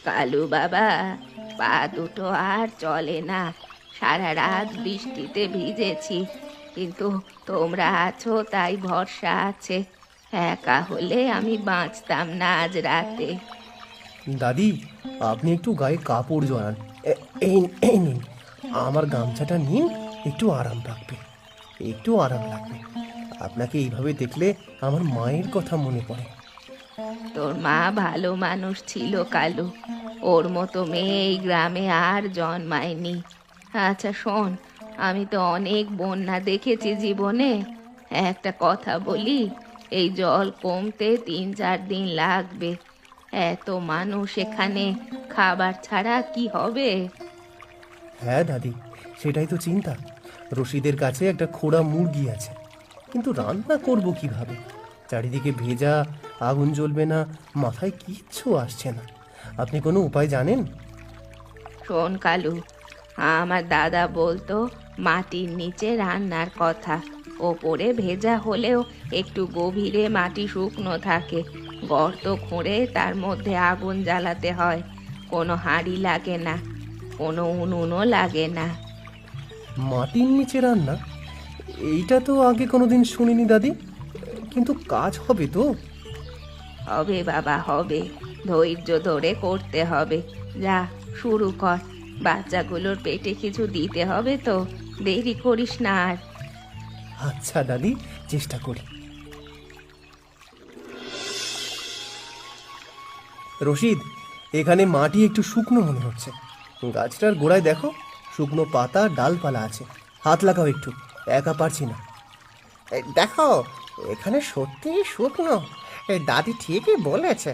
কালু বাবা, পা দুটো আর চলে না। সারা রাত বৃষ্টিতে ভিজেছি, কিন্তু তোমরা আছো তাই ভরসা আছে। একা হলে আমি বাঁচতাম না আজ রাতে। দাদি, আপনি একটু গায়ে কাপড় জড়ান। এই এই নিন, আমার গামছাটা নিন, একটু আরাম লাগবে, একটু আরাম লাগবে। আপনাকে এইভাবে দেখলে আমার মায়ের কথা মনে পড়ে। তোর মা ভালো মানুষ ছিল কালু, ওর মতো মেয়ে এই গ্রামে আর জন্মায়নি। আচ্ছা শোন, আমি তো অনেক বন্যা দেখেছি জীবনে। একটা কথা বলি, এই জল কমতে 3-4 দিন লাগবে। এত মানুষ এখানে, খাবার ছাড়া কি হবে? হ্যাঁ দাদি, সেটাই তো চিন্তা। রশিদের কাছে একটা খোড়া মুরগি আছে, কিন্তু রান্না করব কিভাবে? চারিদিকে ভেজা, আগুন জ্বলবে না, মাথায় কিচ্ছু আসছে না। আপনি কোনো উপায় জানেন? শোন কালু, আমার দাদা বলতো মাটির নিচে রান্নার কথা। ওপরে ভেজা হলেও একটু গভীরে মাটি শুকনো থাকে। গর্ত খুঁড়ে তার মধ্যে আগুন জ্বালাতে হয়। কোনো হাঁড়ি লাগে না, কোনো উনুনও লাগে না। মাটির নিচে রান্না? এইটা তো আগে কোনোদিন শুনিনি দাদি, কিন্তু কাজ হবে তো? হবে বাবা, হবে। ধৈর্য ধরে করতে হবে। যা, শুরু কর। বাচ্চাগুলোর পেটে কিছু দিতে হবে তো, দেরি করিস না আর। আচ্ছা দাদি, চেষ্টা করি। রশিদ, এখানে মাটি একটু শুকনো মনে হচ্ছে। গাছটার গোড়ায় দেখো, শুকনো পাতা ডালপালা আছে। হাত লাগাও একটু, একা পারছি না। দেখো, এখানে সত্যিই শুকনো। দাদি ঠিকই বলেছে,